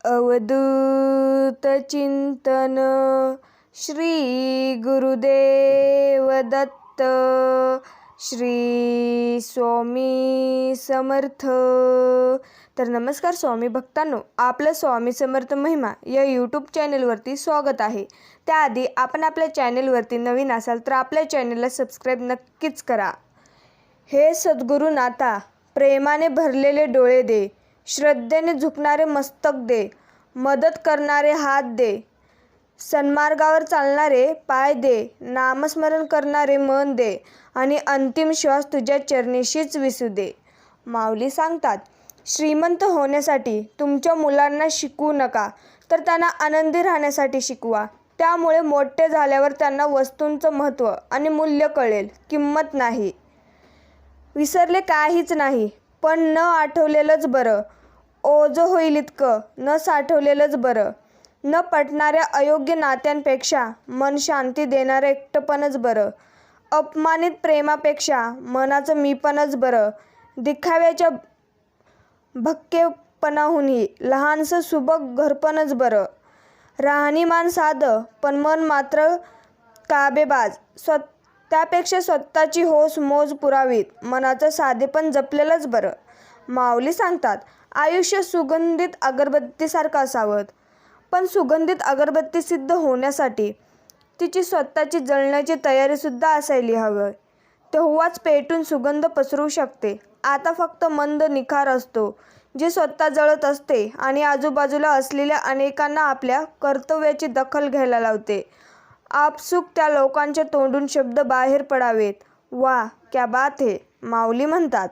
अवधूत चिंतन श्री गुरुदेव दत्त श्री स्वामी समर्थ। तर नमस्कार स्वामी भक्तांनो, आपलं स्वामी समर्थ महिमा या यूट्यूब चॅनलवरती स्वागत आहे। त्याआधी आपण आपल्या चॅनलवरती नवीन असाल तर आपल्या चॅनलला सबस्क्राईब नक्कीच करा। हे सद्गुरू नाथा, प्रेमाने भरलेले डोळे दे, श्रद्धेने झुकणारे मस्तक दे, मदत करणारे हात दे, सन्मार्गावर चालणारे पाय दे, नामस्मरण करणारे मन दे आणि अंतिम श्वास तुझ्या चरणीशीच विसू दे। माऊली सांगतात, श्रीमंत होण्यासाठी तुमच्या मुलांना शिकवू नका, तर त्यांना आनंदी राहण्यासाठी शिकवा। त्यामुळे मोठे झाल्यावर त्यांना वस्तूंचं महत्त्व आणि मूल्य कळेल, किंमत नाही। विसरले काहीच नाही, पण न आठवलेलंच बरं। ओझं होईल इतकं न साठवलेलंच बरं। न पटणाऱ्या अयोग्य नात्यांपेक्षा मन शांती देणारं एकटंपणच बरं। अपमानित प्रेमापेक्षा मनाचं मीपणच बरं। दिखाव्याच्या भक्केपणाहूनही लहानसं सुबक घरपणच बरं। राहणीमान साधं पण मन मात्र काबेबाज, त्यापेक्षा स्वतःची हौस मौज पुरावीत मनाचं साधेपण जपलेलंच बरं। माऊली सांगतात, आयुष्य सुगंधित अगरबत्तीसारखं असावं, पण सुगंधित अगरबत्ती सिद्ध होण्यासाठी तिची स्वतःची जळण्याची तयारीसुद्धा असायला हवी, तेव्हाच पेटून सुगंध पसरू शकते। आता फक्त मंद निखार असतो, जी स्वतः जळत असते आणि आजूबाजूला असलेल्या अनेकांना आपल्या कर्तव्याची दखल घ्यायला लावते। आपसुक त्या लोकांच्या तोंडून शब्द बाहेर पडावेत, वा क्या बात है। माऊली म्हणतात,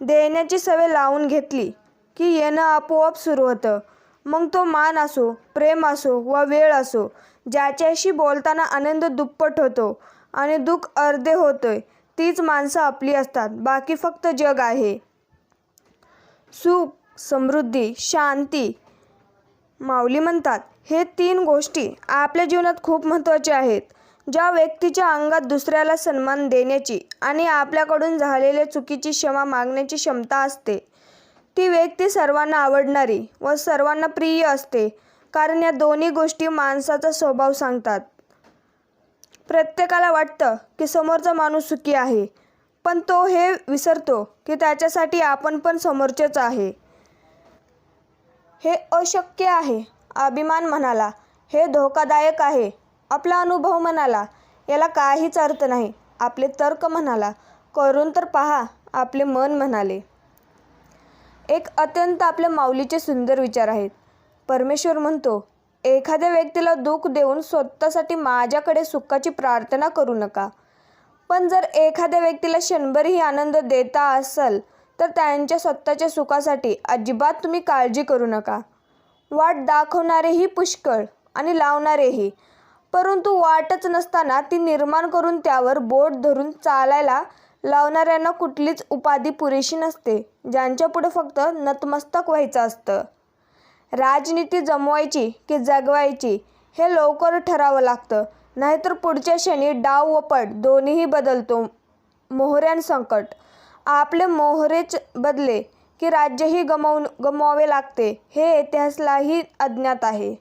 देण्याची सवय लावून घेतली की येणं आपोआप सुरू होतं। मग तो मान असो, प्रेम असो वा वेळ असो, ज्याच्याशी बोलताना आनंद दुप्पट होतो आणि दुःख अर्धे होतोय, तीच माणसं आपली असतात। बाकी फक्त जग आहे। सुख, समृद्धी, शांती। माऊली म्हणतात, हे 3 गोष्टी आपल्या जीवनात खूप महत्त्वाच्या आहेत। ज्या व्यक्तीच्या अंगात दुसऱ्याला सन्मान देण्याची आणि आपल्याकडून झालेल्या चुकीची क्षमा मागण्याची क्षमता असते, ती व्यक्ती सर्वांना आवडणारी व सर्वांना प्रिय असते। कारण या दोन्ही गोष्टी माणसाचा स्वभाव सांगतात। प्रत्येकाला वाटतं की समोरचा माणूस सुखी आहे, पण तो हे विसरतो की त्याच्यासाठी आपण पण समोरचेच आहे। हे अशक्य आहे, अभिमान म्हणाला, हे धोकादायक आहे, आपला अनुभव म्हणाला, याला काहीच अर्थ नाही, आपले तर्क म्हणाला, करून तर पहा, आपले मन म्हणाले। एक अत्यंत आपल्या माऊलीचे सुंदर विचार आहेत। परमेश्वर म्हणतो, एखाद्या व्यक्तीला दुःख देऊन स्वतःसाठी माझ्याकडे सुखाची प्रार्थना करू नका, पण जर एखाद्या व्यक्तीला क्षणभरही आनंद देता असाल तर त्यांच्या स्वतःच्या सुखासाठी अजिबात तुम्ही काळजी करू नका। वाट दाखवणारेही पुष्कळ आणि लावणारेही, परंतु वाटच नसताना ती निर्माण करून त्यावर बोट धरून चालायला लावणाऱ्यांना कुठलीच उपाधी पुरेशी नसते, ज्यांच्यापुढे फक्त नतमस्तक व्हायचं असतं। राजनीती जमवायची की जगवायची हे लवकर ठरावं लागतं, नाहीतर पुढच्या क्षणी डाव व पट दोन्हीही बदलतो। मोहऱ्यांसकट आपले मोहरेच बदले की राज्यही गमवावे लागते, हे इतिहासालाही अज्ञात आहे।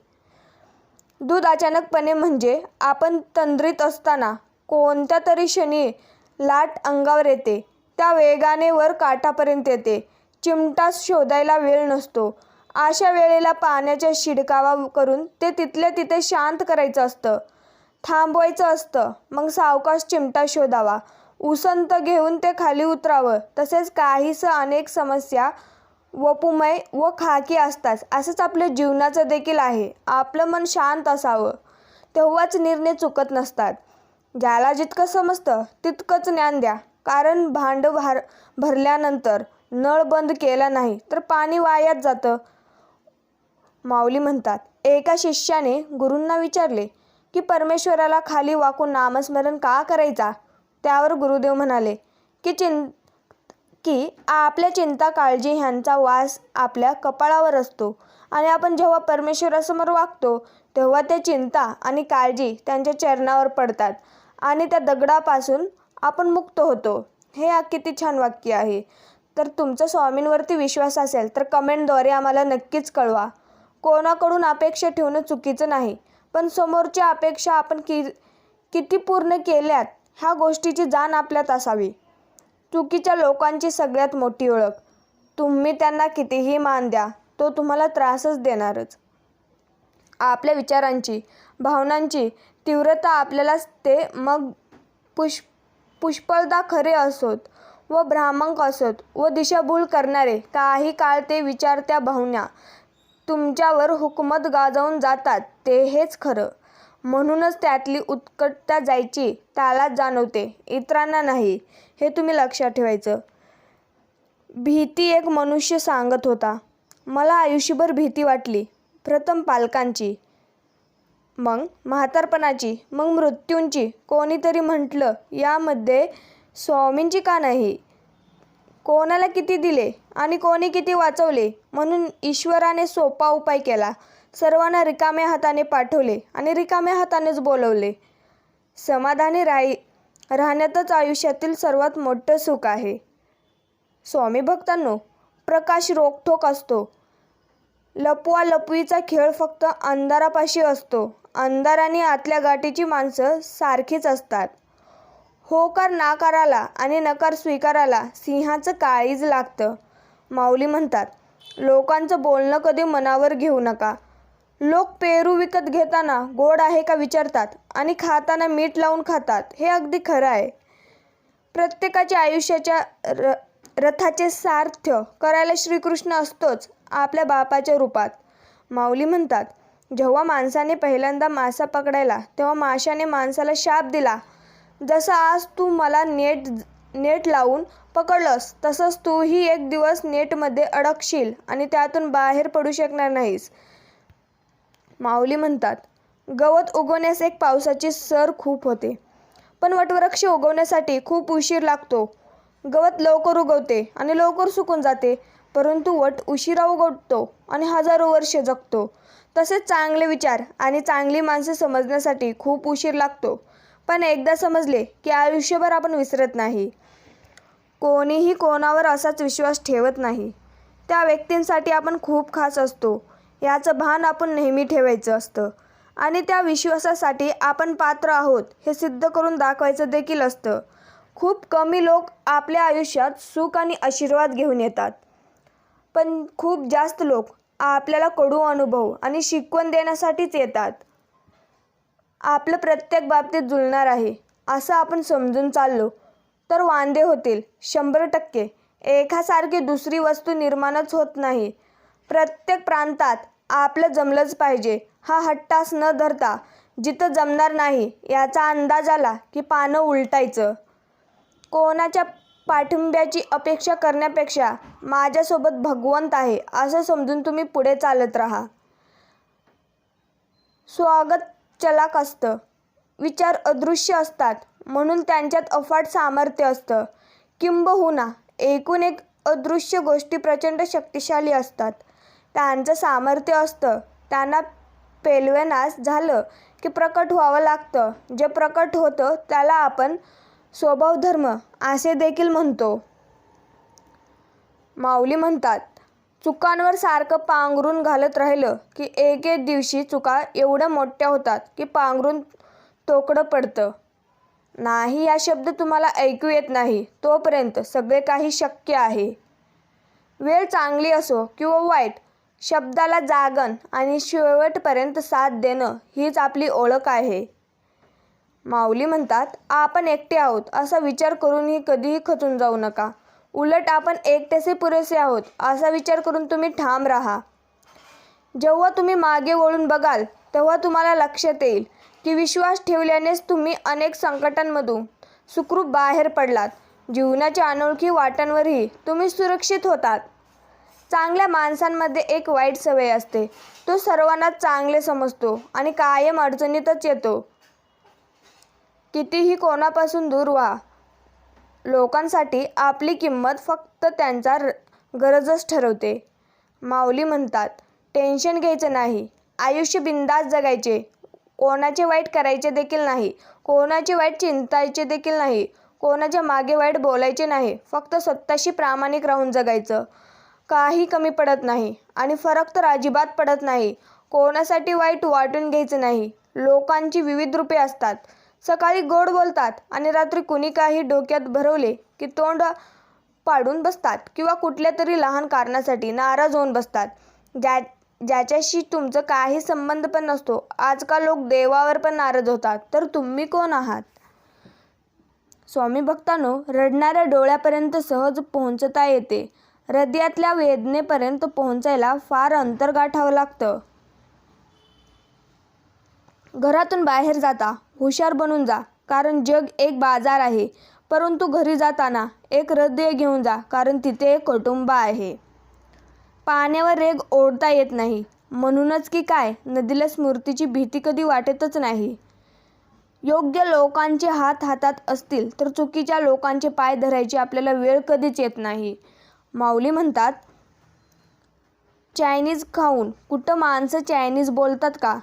दूध अचानकपणे म्हणजे आपण तंद्रीत असताना कोणत्या तरी क्षणी लाट अंगावर येते, त्या वेगाने वर काठापर्यंत येते, चिमटा शोधायला वेळ नसतो। अशा वेळेला पाण्याचा शिडकावा करून ते तिथल्या तिथे शांत करायचं असतं, थांबवायचं असतं, मग सावकाश चिमटा शोधावा, उसंत घेऊन ते खाली उतरावं। तसेच काहीसं अनेक समस्या वपुमय व खाकी असतात, असंच आपल्या जीवनाचं देखील आहे। आपलं मन शांत असावं, तेव्हाच निर्णय चुकत नसतात। ज्याला जितकं समजतं तितकंच ज्ञान द्या, कारण भांड भरल्यानंतर नळ बंद केला नाही तर पाणी वायाच जातं। माऊली म्हणतात, एका शिष्याने गुरूंना विचारले की परमेश्वराला खाली वाकून नामस्मरण का करायचा? त्यावर गुरुदेव म्हणाले की आपल्या चिंता काळजी ह्यांचा वास आपल्या कपाळावर असतो आणि आपण जेव्हा परमेश्वरासमोर वागतो तेव्हा त्या चिंता आणि काळजी त्यांच्या चरणावर पडतात आणि त्या दगडापासून आपण मुक्त होतो। हे किती छान वाक्य आहे। तर तुमचा स्वामींवरती विश्वास असेल तर कमेंटद्वारे आम्हाला नक्कीच कळवा। कोणाकडून अपेक्षा ठेवणं चुकीचं नाही, पण समोरच्या अपेक्षा आपण किती पूर्ण केल्यात ह्या गोष्टीची जाण आपल्यात असावी. चुकीच्या लोकांची सगळ्यात मोठी ओळख, तुम्ही त्यांना कितीही मान द्या, तो तुम्हाला त्रासच देणारच. आपल्या विचारांची, भावनांची तीव्रता आपल्यालाच ते मग पुष्कळदा खरे असोत व भ्रामक असोत व दिशाभूल करणारे, काही काळ ते विचार त्या भावना तुमच्यावर हुकूमत गाजवून जातात ते हेच खरं. म्हणूनच त्यातली उत्कटता जायची त्यालाच जाणवते, इतरांना नाही, हे तुम्ही लक्षात ठेवायचं. भीती एक मनुष्य सांगत होता, मला आयुष्यभर भीती वाटली. प्रथम पालकांची, मग म्हातारपणाची, मग मृत्यूंची. कोणीतरी म्हटलं, यामध्ये स्वामींची का नाही? कोणाला किती दिले आणि कोणी किती वाचवले? म्हणून ईश्वराने सोपा उपाय केला, सर्वांना रिकाम्या हाताने पाठवले आणि रिकाम्या हातानेच बोलवले. समाधानी राहण्यातच आयुष्यातील सर्वात मोठं सुख आहे. स्वामी भक्तांनो, प्रकाश रोखठोक असतो. लपवालपवीचा खेळ फक्त अंधारापाशी असतो. अंधार आणि आतल्या गाठीची माणसं सारखीच असतात. होकार नाकाराला आणि नकार स्वीकाराला सिंहाचं काळीज लागतं. माऊली म्हणतात, लोकांचं बोलणं कधी मनावर घेऊ नका. लोक पेरू विकत घेताना गोड आहे का विचारतात आणि खाताना मीठ लावून खातात. हे अगदी खरं आहे. प्रत्येकाच्या आयुष्याच्या रथाचे सारथ्य करायला श्रीकृष्ण असतोच, आपल्या बापाच्या रूपात. माऊली म्हणतात, जेव्हा माणसाने पहिल्यांदा मासा पकडायला, तेव्हा माशाने माणसाला शाप दिला, जसं आज तू मला नेट लावून पकडलंस, तसंच तूही एक दिवस नेटमध्ये अडकशील आणि त्यातून बाहेर पडू शकणार नाहीस. माऊली म्हणतात, गवत उगवण्यास एक पावसाची सर खूप होते, पण वटवृक्ष उगवण्यासाठी खूप उशीर लागतो. गवत लवकर उगवते आणि लवकर सुकून जाते, परंतु वट उशिरा उगवतो आणि हजारो वर्ष जगतो. तसेच चांगले विचार आणि चांगली माणसं समजण्यासाठी खूप उशीर लागतो, पण एकदा समजले की आयुष्यभर आपण विसरत नाही. कोणीही कोणावर असाच विश्वास ठेवत नाही. त्या व्यक्तींसाठी आपण खूप खास असतो याचं भान आपण नेहमी ठेवायचं असतं आणि त्या विश्वासासाठी आपण पात्र आहोत हे सिद्ध करून दाखवायचं देखील असतं. खूप कमी लोक आपल्या आयुष्यात सुख आणि आशीर्वाद घेऊन येतात, पण खूप जास्त लोक आपल्याला कडू अनुभव आणि शिकवण देण्यासाठीच येतात. आपलं प्रत्येक बाबतीत जुळणार आहे असं आपण समजून चाललो तर वांदे होतील. 100% एकासारखी दुसरी वस्तू निर्माणच होत नाही. प्रत्येक प्रांतात आपलं जमलंच पाहिजे हा हट्टास न धरता, जिथं जमणार नाही याचा अंदाज आला की पानं उलटायचं. कोणाच्या पाठिंब्याची अपेक्षा करण्यापेक्षा माझ्यासोबत भगवंत आहे असं समजून तुम्ही पुढे चालत राहा. स्वागत चलाक असतं. विचार अदृश्य असतात म्हणून त्यांच्यात अफाट सामर्थ्य असतं. किंबहुना एकूण एक अदृश्य गोष्टी प्रचंड शक्तिशाली असतात. त्यांचं सामर्थ्य असतं. त्यांना पेलवण्यास झालं की प्रकट व्हावं लागतं. जे प्रकट होतं त्याला आपण स्वभावधर्म असे देखील म्हणतो. माऊली म्हणतात, चुकांवर सारखं पांघरून घालत राहिलं की एक दिवशी चुका एवढ्या मोठ्या होतात की पांघरून तोकडं पडतं. नाही हा शब्द तुम्हाला ऐकू येत नाही तोपर्यंत सगळे काही शक्य आहे. वेळ चांगली असो किंवा वाईट, शब्दाला जागण आणि शेवटपर्यंत साथ देणं हीच आपली ओळख आहे. माऊली म्हणतात, आपण एकटे आहोत असा विचार करूनही कधीही खचून जाऊ नका. उलट आपण एकटेसे पुरेसे आहोत असा विचार करून तुम्ही ठाम राहा. जेव्हा तुम्ही मागे वळून बघाल तेव्हा तुम्हाला लक्षात येईल की विश्वास ठेवल्यानेच तुम्ही अनेक संकटांमधून सुखरूप बाहेर पडलात. जीवनाच्या अनोळखी वाटांवरही तुम्ही सुरक्षित होतात. चांगल्या माणसांमध्ये एक वाईट सवय असते, तो सर्वांनाच चांगले समजतो आणि कायम अडचणीतच येतो. कितीही कोणापासून दूर व्हा, लोकांसाठी आपली किंमत फक्त त्यांचा गरजच ठरवते. माऊली म्हणतात, टेन्शन घ्यायचं नाही, आयुष्य बिंदास जगायचे. कोणाचे वाईट करायचे देखील नाही, कोणाचे वाईट चिंतायचे देखील नाही, कोणाच्या मागे वाईट बोलायचे नाही. फक्त स्वतःशी प्रामाणिक राहून जगायचं. काही कमी पडत नाही आणि फरक तर अजिबात पडत नाही. कोणासाठी वाईट वाटून घ्यायचं नाही. लोकांची विविध रूपे असतात. सकाळी गोड बोलतात आणि रात्री कुणी काही डोक्यात भरवले की तोंड पाडून बसतात किंवा कुठल्या तरी लहान कारणासाठी नाराज होऊन बसतात, ज्याच्याशी तुमचं काही संबंध पण नसतो. आजकाल लोक देवावर पण नाराज होतात, तर तुम्ही कोण आहात? स्वामी भक्तांनो, रडणाऱ्या डोळ्यापर्यंत सहज पोहोचता येते. हृदयातल्या वेदनेपर्यंत पोहोचायला फार अंतर गाठावं लागतं. घरातून बाहेर जाता हुशार बनून जा, कारण जग एक बाजार आहे. परंतु घरी जाताना एक हृदय घेऊन जा, कारण तिथे एक कुटुंब आहे. पाण्यावर रेघ ओढता येत नाही, म्हणूनच की काय नदीला स्मृतीची भीती कधी वाटतच नाही. योग्य लोकांचे हात हातात असतील तर चुकीच्या लोकांचे पाय धरायची आपल्याला वेळ कधीच येत नाही. माऊली म्हणतात, चायनीज खाऊन कुठं माणसं चायनीज बोलतात का?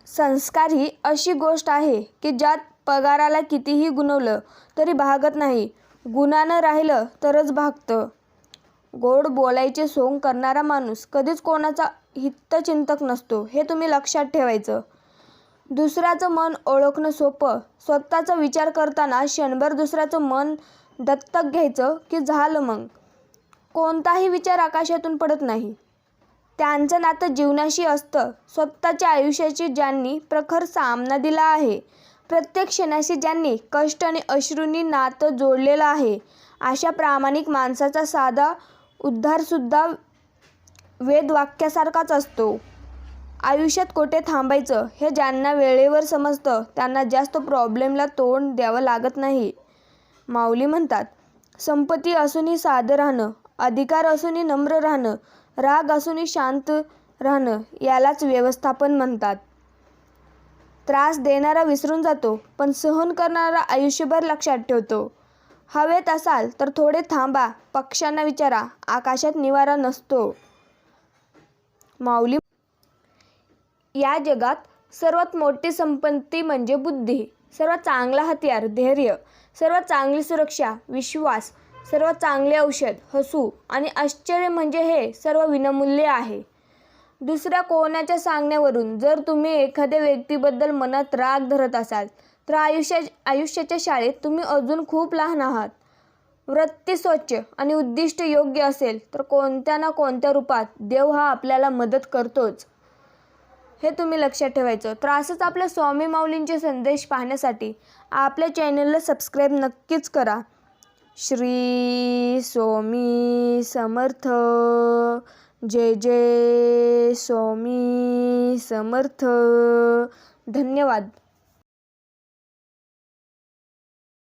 संस्कार ही अशी गोष्ट आहे की ज्यात पगाराला कितीही गुणवलं तरी भागत नाही, गुणानं राहिलं तरच भागतं. गोड बोलायचे सोंग करणारा माणूस कधीच कोणाचा हितचिंतक नसतो, हे तुम्ही लक्षात ठेवायचं. दुसऱ्याचं मन ओळखणं सोपं. स्वतःचा विचार करताना क्षणभर दुसऱ्याचं मन दत्तक घ्यायचं की झालं मग. कोणताही विचार आकाशातून पडत नाही. त्यांचं नातं जीवनाशी असतं. स्वतःच्या आयुष्याची ज्यांनी प्रखर सामना दिला आहे, प्रत्येक क्षणाशी ज्यांनी कष्ट आणि अश्रूंनी नातं जोडलेलं आहे, अशा प्रामाणिक माणसाचा साधा उद्धारसुद्धा वेदवाक्यासारखाच असतो. आयुष्यात कुठे थांबायचं हे ज्यांना वेळेवर समजतं त्यांना जास्त प्रॉब्लेमला तोंड द्यावं लागत नाही. माऊली म्हणतात, संपत्ती असूनही साधं राहणं, अधिकार असूनही नम्र राहणं, राग असूनही शांत राहणं, यालाच व्यवस्थापन म्हणतात. त्रास देणारा विसरून जातो, पण सहन करणारा आयुष्यभर लक्षात ठेवतो. हवेत असाल तर थोडे थांबा, पक्ष्यांना विचारा, आकाशात निवारा नसतो. माऊली, या जगात सर्वात मोठी संपत्ती म्हणजे बुद्धी, सर्वात चांगला हत्यार धैर्य, सर्वात चांगली सुरक्षा विश्वास, सर्वात चांगले औषध हसू आणि आश्चर्य म्हणजे हे सर्व विनामूल्य आहे. दुसऱ्या कोणाच्या सांगण्यावरून जर तुम्ही एखाद्या व्यक्तीबद्दल मनात राग धरत असाल तर आयुष्याच्या शाळेत तुम्ही अजून खूप लहान आहात. वृत्ती स्वच्छ आणि उद्दिष्ट योग्य असेल तर कोणत्या ना कोणत्या रूपात देव हा आपल्याला मदत करतोच, हे तुम्ही लक्षात ठेवायचं. तर असंच आपल्या स्वामी माऊलींचे संदेश पाहण्यासाठी आपल्या चॅनलला सबस्क्राईब नक्कीच करा. श्री स्वामी समर्थ. जय जय स्वामी समर्थ. धन्यवाद.